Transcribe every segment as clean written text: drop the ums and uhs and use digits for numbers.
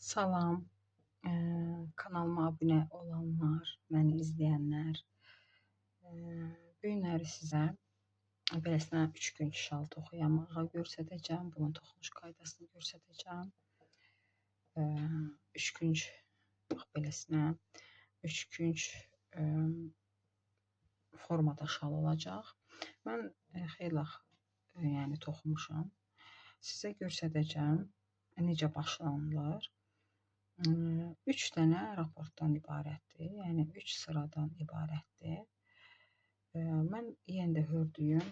Salam, kanalıma abunə olanlar, məni izləyənlər. Bu günləri sizə beləsinə 3 gün şal toxuyamağı göstərəcəm. Bunun toxunuş qaydasını göstərəcəm. 3 gün bax beləsinə 3 gün formada şal olacaq. Mən xeyli yəni toxumuşam. Sizə göstərəcəm necə başlanılır. 3 dənə raportdan ibarətdir, yəni 3 sıradan ibarətdir. Mən yenə də hördüyüm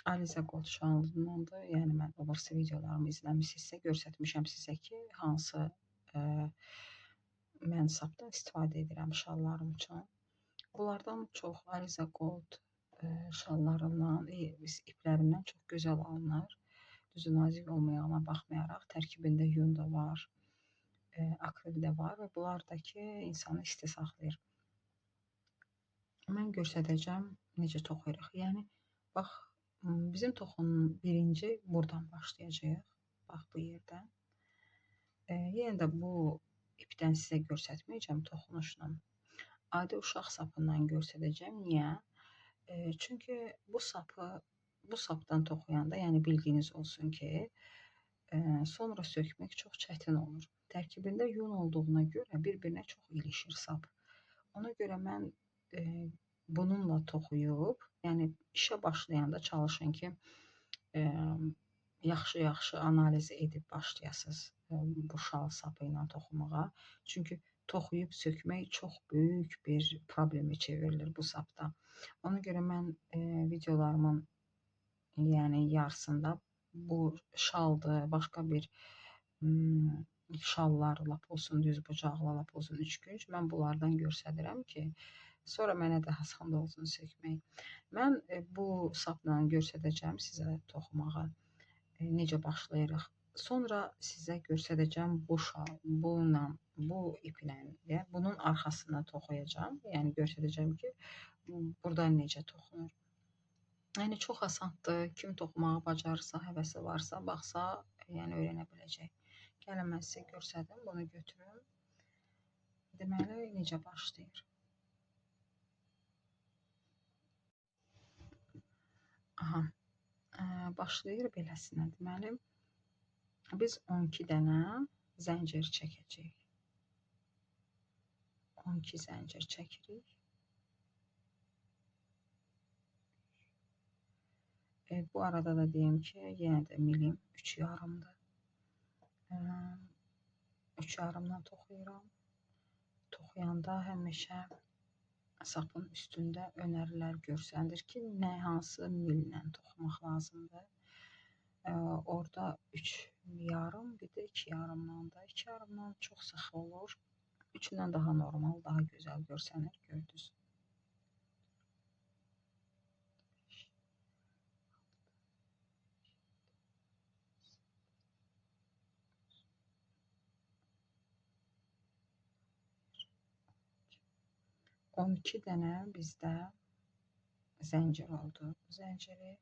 Aliza Gold şalındandır. Yəni mən o birisi videolarımı izləmişsinizsə, göstərmişəm sizə ki, hansı mən sapdan istifadə edirəm şallarım üçün. Bunlardan çox Aliza Gold şallarından, iplərindən çox gözəl alınır. Düzü nazik olmayağına baxmayaraq tərkibində yun da var. Akril də var və bunlar da ki, insanı isti saxlayır. Mən göstərəcəm necə toxuyuruq. Yəni, bax, bizim toxunun birinci buradan başlayacağıq. Bax, bu yerdən. Yenə də bu ipdən sizə göstərməyəcəm toxunuşla. Adi uşaq sapından göstərəcəm. Niyə? Çünki bu sapdan toxuyanda, yəni bildiyiniz olsun ki, sonra sökmək çox çətin olur. Tərkibində yun olduğuna görə bir-birinə çox ilişir sap. Ona görə mən bununla toxuyub, yəni işə başlayanda çalışın ki, yaxşı-yaxşı analiz edib başlayasınız bu şal sapı ilə toxumağa. Çünki toxuyub sökmək çox böyük bir problemə çevrilir bu sapda. Ona görə mən videolarımın yəni yarısında bu şaldır, başqa bir şallar lap olsun, düz bucaqlı lap olsun 3 gün. Mən bunlardan göstərirəm ki, sonra mənə də asan olsun sökmək. Mən bu sapla göstərəcəm sizə toxumağı, necə başlayırıq. Sonra sizə göstərəcəm bu şal, bununla, bu iplə və bunun arxasına toxuyacağım. Yəni göstərəcəm ki, buradan necə toxunur. Yəni çox asandır. Kim toxumağı bacarırsa, həvəsi varsa, baxsa, yəni öyrənə biləcək. Gəlin mən sizə göstərdim, bunu götürün. Deməli, necə başlayır? Aha, başlayır beləsinə. Deməli, biz 12 dənə zəncir çəkəcəyik. 12 zəncir çəkirik. Bu arada da deyim ki, yenə də milim 3,5-dır. 3,5-dan toxuyuram. Toxuyanda həmişə sapın üstündə önərilər görsənilir ki, hansı millə toxumaq lazımdır. Orada 3,5, bir də 2,5-dan. 2,5-dan çox sıxı olur. 3-dən daha normal, daha gözəl görsənir, gördünüz. On 12 dənə bizdə zəncir oldu. Zənciri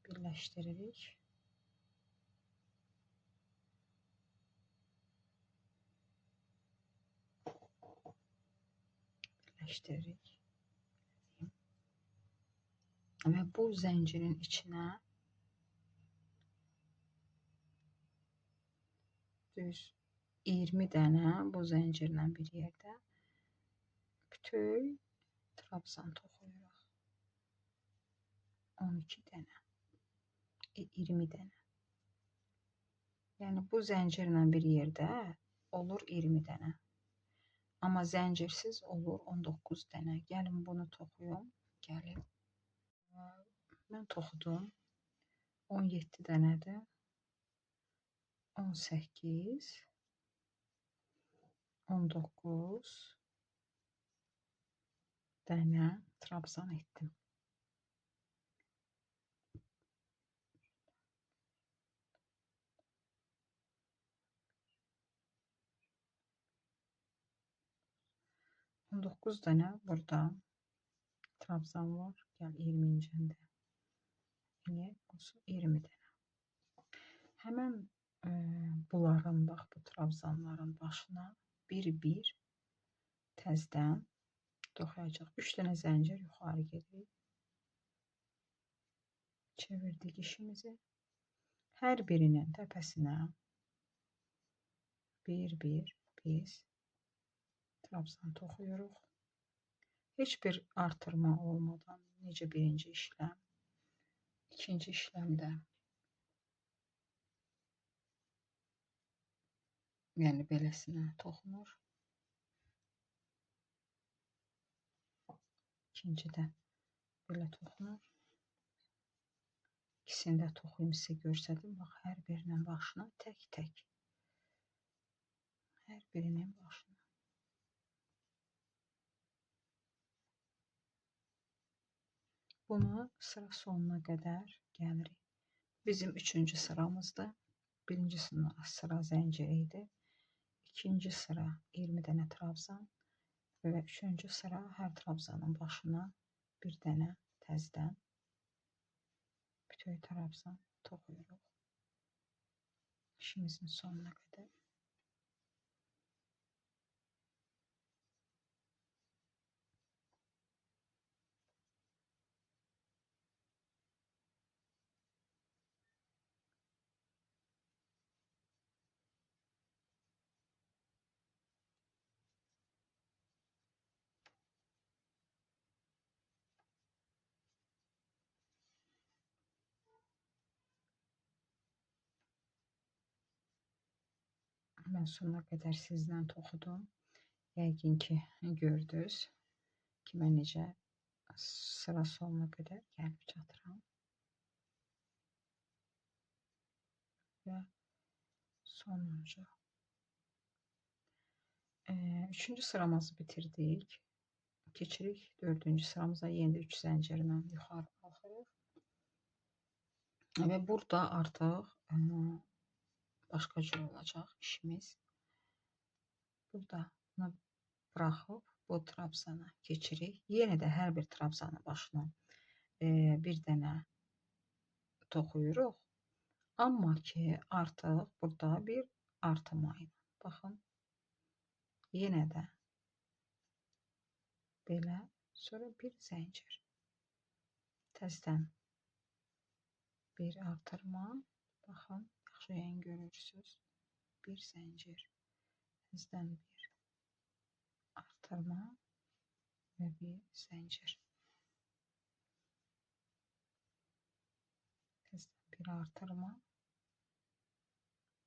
birləşdiririk. Və bu zəncirin içinə düz 20 dənə bu zəncirlə bir yerdə bütöv trabzan toxuyuruq. 12 dənə, 20 dənə. Yəni bu zəncirlə bir yerdə olur 20 dənə. Amma zəncirsiz olur 19 dənə. Gəlin bunu toxuyum. Gəlin. Mən toxudum. 17 dənədir. 18, 19 dənə trabzan etdim. On 19 dənə burada trabzan var. Gəl 20-cində. 20 dənə. Həmən Bunların bax bu trabzanların başına bir təzdən toxuyacaq. 3 dənə zəncir yuxarı gedirik. Çevirdik işimizi. Hər birinin təpəsinə bir biz trabzan toxuyuruq. Heç bir artırma olmadan, necə birinci işləm, ikinci işləmdə, yəni beləsinə toxunur. İkincidə belə toxunur. İkisini də toxuyum sizə görsədim. Bax, hər birinin başına tək-tək. Hər birinin başına. Bunu sıra sonuna qədər gəlirik. Bizim 3-cü sıramızda. Birinci sıra zəncir idi. İkinci sıra 20 dənə trabzan. Və 3-cü sıra hər trabzanın başına bir dənə təzdən bütöv trabzan toxuyuruq. İşimizin sonuna qədər. Mən sonuna qədər sizlə toxudum. Yəqin ki, gördünüz ki, mən necə sıra sonuna qədər gəlib çatıram. Və sonuncu. Üçüncü sıramızı bitirdik. Keçirik 4-cü sıramıza. Yenə də 3 zəncirlə yuxarı qalxırıq. Və burada artıq başqa cür olacaq işimiz. Burada bunu buraxıb bu trabzana keçirik. Yenə də hər bir trabzanın başına bir dənə toxuyuruq. Amma ki, artıq burada bir artırma ilə. Baxın. Yenə də belə, sonra bir zəncir. Təzdən bir artırma. Baxın, yaxşı yəqin görürsünüz. Bir zəncir. Təzdən bir artırma və bir zəncir. Təzdən bir artırma,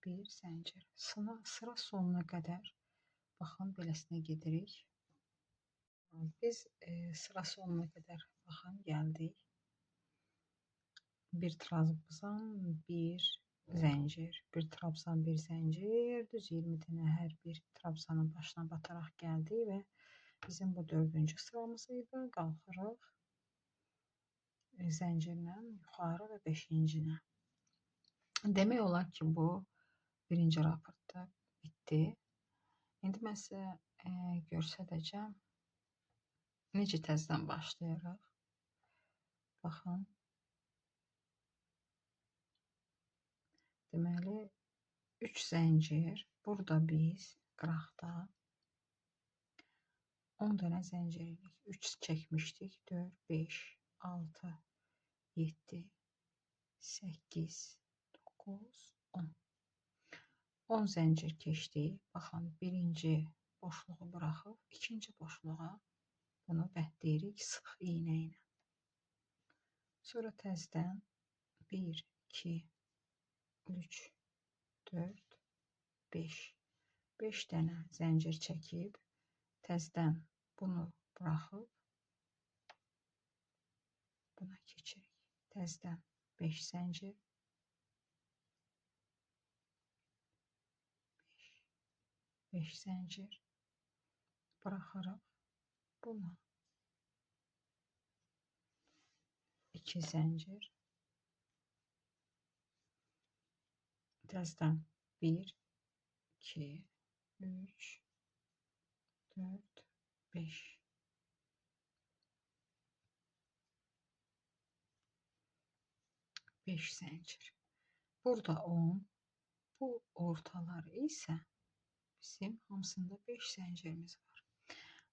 bir zəncir. Sıra sonuna qədər baxın, beləsinə gedirik. Biz sıra sonuna qədər baxın, gəldik. Bir trabzan, bir zəncir, bir trabzan, bir zəncir, düz 20 dənə hər bir trabzanın başına bataraq gəldik və bizim bu 4-cü sıramız idi. Qalxırıq zəncirlə yuxarı və 5-cinə. Demək olar ki, bu birinci raportda bitdi. İndi mən sizə göstərəcəm necə təzədən başlayırıq. Baxın. Deməli, 3 zəncir. Burada biz qıraqda 10 dənə zəncirlik. 3 çəkmişdik. 4, 5, 6, 7, 8, 9, 10. 10 zəncir keçdik. Baxın, birinci boşluğu buraxıb, ikinci boşluğa bunu bətləyirik sıx iynə ilə. Sonra təzdən 1, 2, 3, 4, 5. 5 dənə zəncir çəkib, təzdən bunu buraxıb, buna keçirik. Təzdən 5 zəncir. 5 zəncir. Buraxırıq. Buna 2 zəncir. Təzdən 1, 2, 3, 4, 5. 5 zəncir. Burada 10. Bu ortalar isə bizim hamısında 5 zəncirimiz var.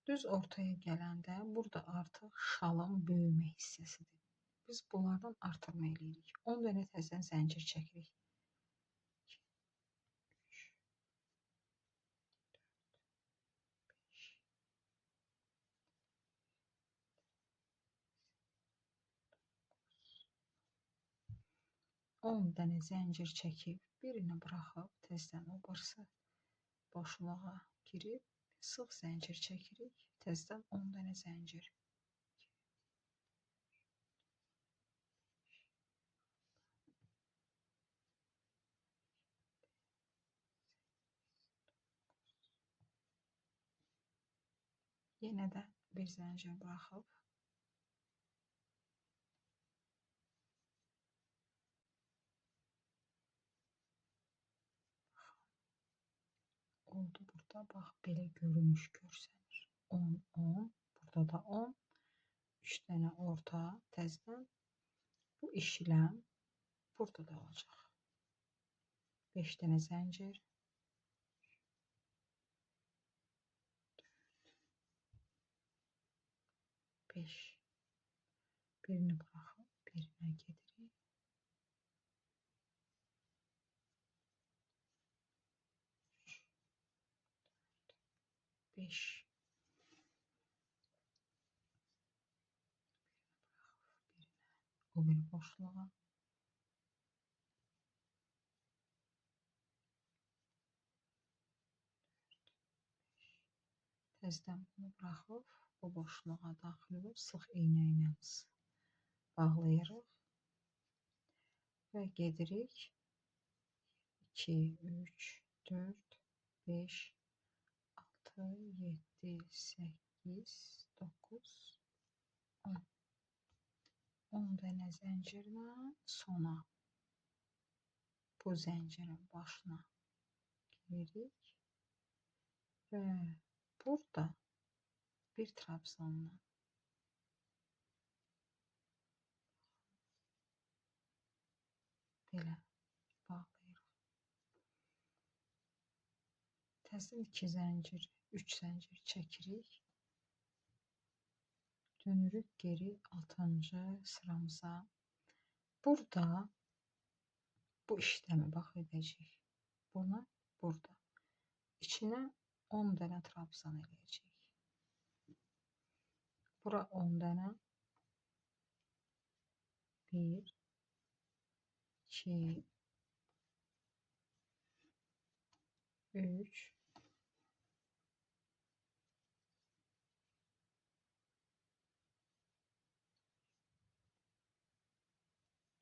Düz ortaya gələndə burada artıq şalın böyümə hissəsidir. Biz bunlardan artırma eləyirik. 10 dənə təzədən zəncir çəkirik. 10 dənə zəncir çəkib, birini buraxıb, təzədən o birisi boşluğa girib, sıx zəncir çəkirik, təzədən 10 dənə zəncir. Yenə də bir zəncir buraxıb, oldu burada, bax, belə görünüş görsənir. 10, 10, burada da 10, 3 dənə orta, təzədən bu işləm burada da olacaq. 5 dənə zəncir, 5, birini buraxıb, birinə gedirik. 5, o bir boşluğa. Təzədən bunu buraxıb, bu boşluğa daxil olub, sıx iynə ilə bağlayırıq və gedirik 2, 3, 4, 5, 6, 7, 8, 9, 10. 10 dənə zəncirlə sona bu zəncirin başına giririk və burada bir trabzanla belə bağlayırıq. Təzədən 2 zəncir, 3 zəncir çəkirik. Dönürük geri 6-cı sıramıza. Burada bu işləmi bax edəcəyik. Buna burada. İçinə 10 dənə trabzan eləyəcəyik. Bura 10 dənə. 1, 2, 3,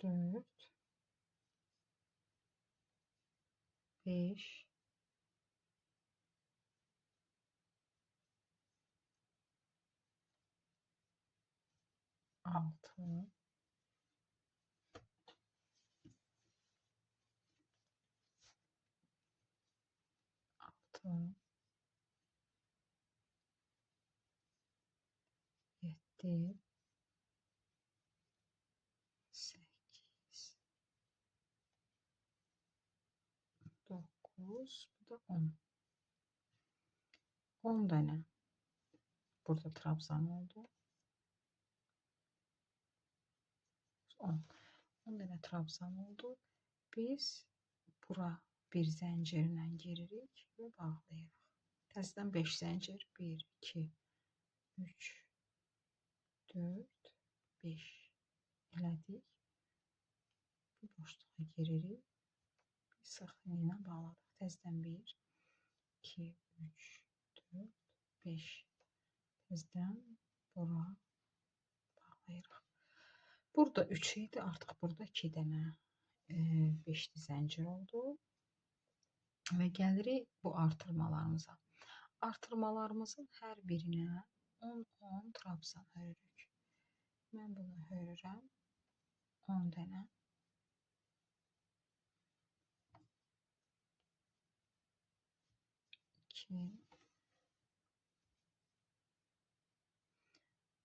4, 5, 6, 6, 7, 8, 9, bu da 10. 10 dənə burada trabzan oldu. 10. 10 dənə trabzan oldu. Biz bura bir zəncirlə giririk və bağlayırıq. Təzədən 5 zəncir. 1, 2, 3, 4, 5 elədik. Bu boşluğa giririk. Bir sıx iynə bağladıq. Təzədən 1, 2, 3, 4, 5. Təzədən bura bağlayırıq. Burada 3 idi, artıq burada 2 dənə 5'li zəncir oldu. Və gəlirik bu artırmalarımıza. Artırmalarımızın hər birinə 10-10 trabzan hörürük. Mən bunu hörürəm 10 dənə.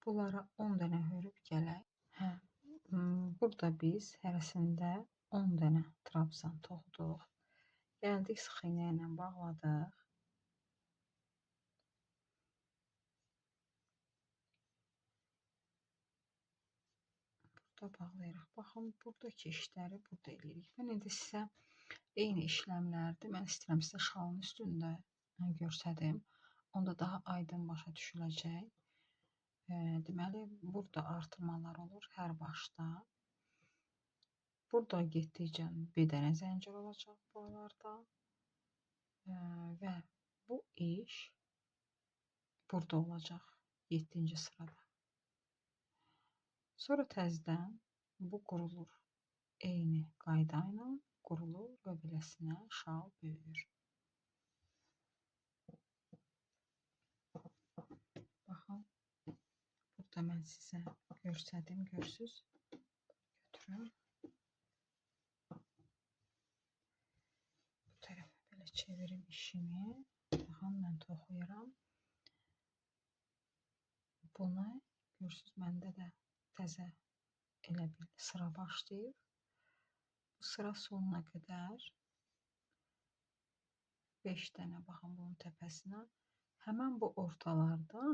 Bunlara 10 dənə hörüb gələk. Burada biz hərəsində 10 dənə trabzan toxuduq. Gəldik, sıx iğnə ilə bağladıq. Burada bağlayırıq. Baxın, buradakı işləri burada eləyirik. Mən indi sizə eyni işləmlərdir. Mən istəyirəm sizə şalın üstündə görsədim. Onda daha aydın başa düşüləcək. Deməli, burada artırmalar olur hər başda. Burada getdikcə bir dənə zəncir olacaq buralarda. Və bu iş burada olacaq 7-ci sırada. Sonra təzədən bu qurulur. Eyni qayda ilə qurulur və beləsinə şal böyür. Baxın, burada mən sizə görsədim, görsüz. Götürüm. Bu tərəfə belə çevirim işimi. Baxın, mən toxuyuram. Bunu görsüz, məndə də təzə elə bir sıra başlayıb. Bu sıra sonuna qədər 5 dənə baxın bunun təpəsinə. Həmən bu ortalarda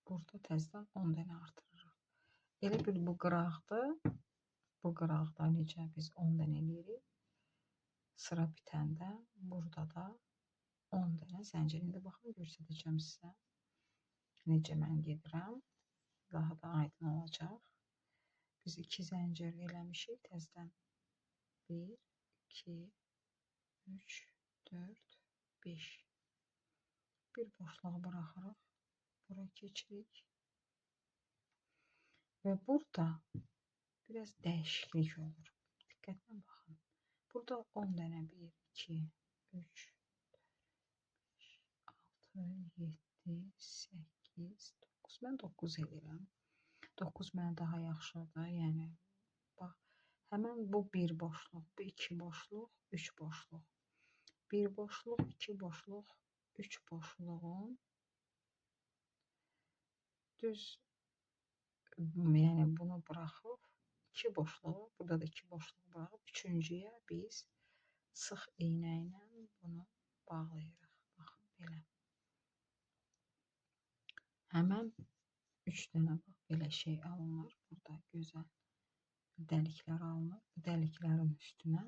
burada təzədən 10 dənə artırırıq. Elə bir bu qıraqdır. Bu qıraqda necə biz 10 dənə eləyirik. Sıra bitəndə burada da 10 dənə zəncir. İndi baxın, göstərəcəm sizə. Necə mən gedirəm. Daha da aydın olacaq. Biz 2 zəncir eləmişik təzədən. 1, 2, 3, 4, 5. Bir boşluq buraxırıq. Bura keçirik. Və burada biraz dəyişiklik olur. Diqqətlə baxın. Burada 10 dənə 1, 2, 3, 4, 5, 6, 7, 8, 9. Mən 9 edirəm. 9 mənə daha yaxşıdır. Yəni, bax, həmən bu bir boşluq, bu 2 boşluq, 3 boşluq. 1 boşluq, 2 boşluq, 3 boşluğun düz, yəni bunu buraxıb 2 boşluğu, burada da 2 boşluğu buraxıb 3-cüyə biz sıx iynə ilə bunu bağlayırıq. Baxın, belə. Həmən 3 dənə bax, belə şey alınır. Burada gözəl dəliklər alınır. Bu dəliklərin üstünə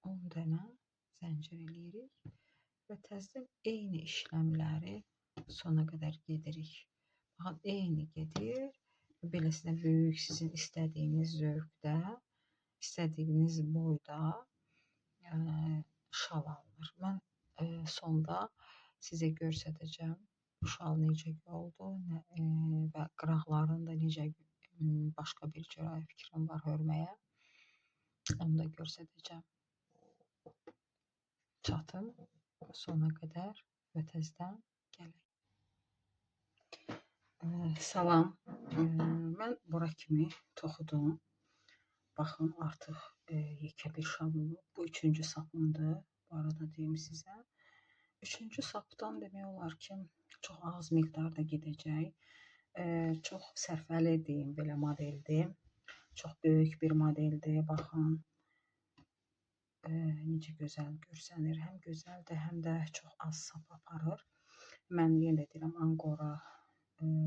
10 dənə zəncir eləyirik. Və təzədən eyni işləmləri sona qədər gedirik. Baxın, eyni gedir. Beləsinə böyük sizin istədiyiniz zövqdə, istədiyiniz boyda şal alınır. Mən sonda sizə göstərəcəm. Bu şal necə oldu və qıraqlarında necə başqa bir cür fikrim var hörməyə. Onu da göstərəcəm. Çatım sona qədər və təzədən gələk. Salam. Mən bura kimi toxudum. Baxın, artıq yekə bir şal olub. Bu 3-cü sapımdır. Bu arada deyim sizə. 3-cü sapdan demək olar ki, çox az miqdarda gedəcək. Çox sərfəli deyim, belə modeldir. Çox böyük bir modeldir. Baxın, necə gözəl görsənir. Həm gözəldir, həm də çox az sap aparır. Mən yenə deyirəm, Angora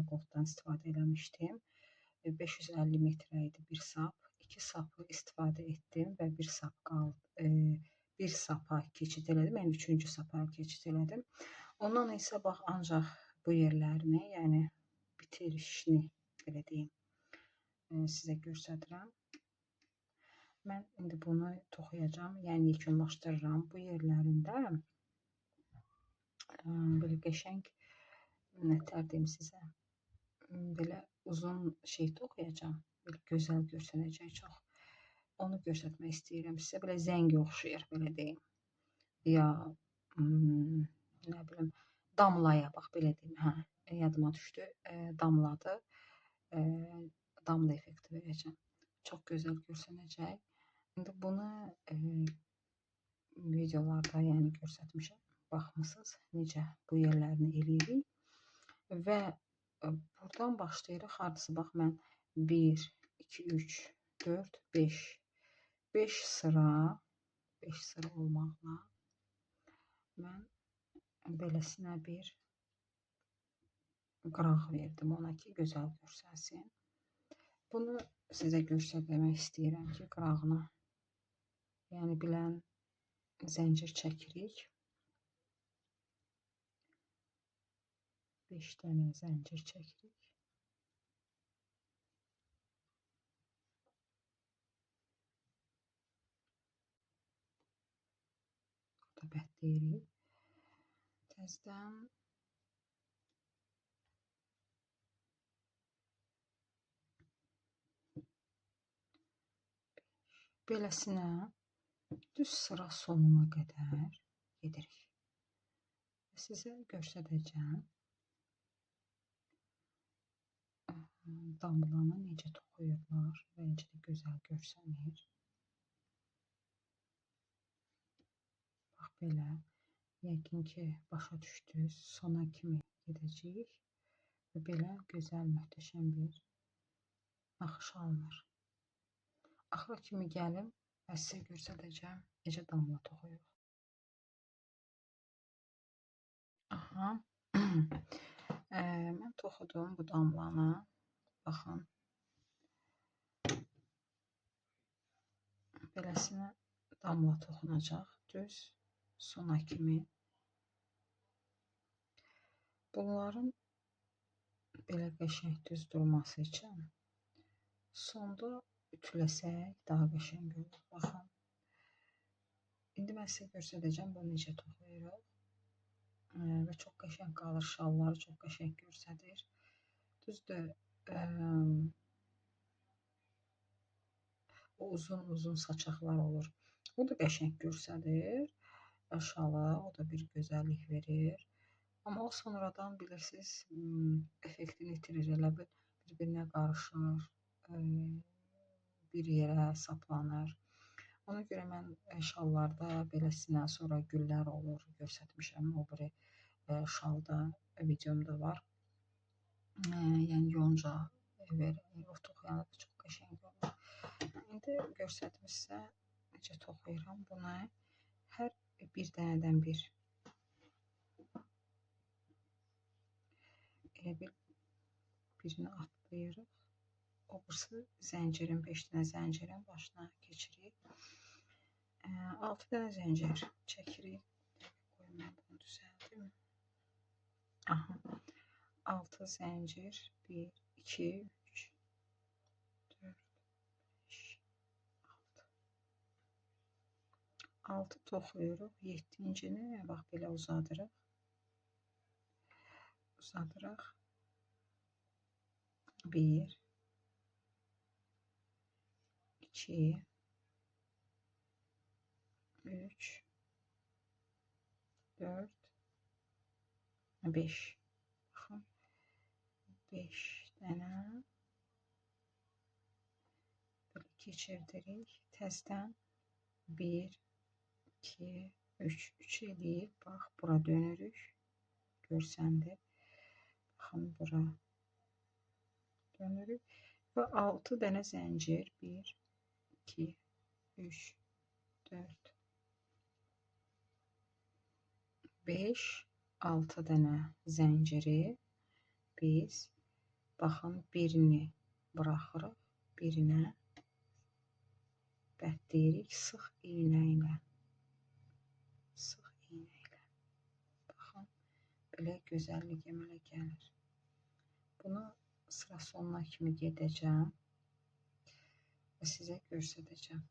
qotdan istifadə eləmişdim. 550 metrə idi bir sap. 2 sapı istifadə etdim və bir sap qaldı. Bir sapa keçid elədim. Mən 3-cü sapa keçid elədim. Ondan isə bax, ancaq bu yerlərini, yəni bitirişini belə deyim, sizə göstərirəm. Mən indi bunu toxuyacağam, yəni yekunlaşdırıram. Bu yerlərində belə qəşəng, nətər deyim sizə, belə uzun şey toxuyacağam. Belə gözəl görsənəcək çox. Onu göstərmək istəyirəm sizə. Belə zəng oxşayır, belə deyim. Ya, nə bilim, damlaya, bax, belə deyim. Hə, yadıma düşdü. Damladı. Damla effekti verəcəm. Çox gözəl görsənəcək. İndi bunu videolarda yəni göstərmişəm. Baxmısınız, necə bu yerlərini eləyirik. Və buradan başlayırıq. Hardasa bax, mən 1, 2, 3, 4, 5 5 sıra, 5 sıra olmaqla mən beləsinə bir qıraq verdim ona ki, gözəl görsənsin. Bunu sizə göstərmək istəyirəm ki, qırağını, yəni bilən zəncir çəkirik. 5 dənə zəncir çəkirik. Burada bətləyirik. Təzdən beləsinə düz sıra sonuna qədər gedirik. Sizə göstərəcəm damlanı necə toxuyurlar və necə də gözəl görsənir. Bax belə, yəqin ki, başa düşdünüz, sona kimi gedəcəyik və belə gözəl, möhtəşəm bir naxış alınır. Axıra kimi gəlim və sizə göstərəcəm necə damla toxuyuruq. Aha, mən toxudum bu damlanı. Baxın, beləsinə damla toxunacaq düz sona kimi. Bunların belə qəşəng düz durması üçün sonda ütüləsək daha qəşəng olur. Baxın, indi mən sizə göstərəcəm bunu necə toxuyuruq və çox qəşəng qalır, şalları çox qəşəng göstərir. Düzdür, o uzun saçaqlar olur. O da qəşəng göstərir şalı, o da bir gözəllik verir. Amma o sonradan bilirsiniz, effektini itirir, elə bil bir-birinə qarışır, bir yerə saplanır. Ona görə mən şallarda beləsinə sonra güllər olur, göstərmişəm, o biri şalda, videomda var. Yəni yonca toxuyanda da çox qəşəng olur. İndi göstərdim sizə necə toxuyuram bunu. Hər bir dənədən bir elə birini atlayırıq. O birisi zəncirin, 5 dənə zəncirin başına keçirik. 6 dənə zəncir çəkirik. Qoyun mən bunu düzəldim. Aha. 6 zəncir, 1, 2, 3, 4, 5, 6. 6 toxuyuruq. 7-cini bax belə uzadırıq. Uzadırıq. 1, 2, 3, 4, 5. Baxın. 5 dənə belə keçirdirik. Təzdən 1, 2, 3. 3 eləyib, bax, bura dönürük. Görsəndi. Baxın, bura dönürük. Və 6 dənə zəncir. 1, 2, 3, 4, 5, 6 dənə zənciri biz, baxın, birini buraxırıq, birinə bətləyirik sıx iynə ilə. Sıx iynə ilə. Baxın, belə gözəllik əmələ gəlir. Bunu sıra sonuna kimi gedəcəm və sizə göstərəcəm.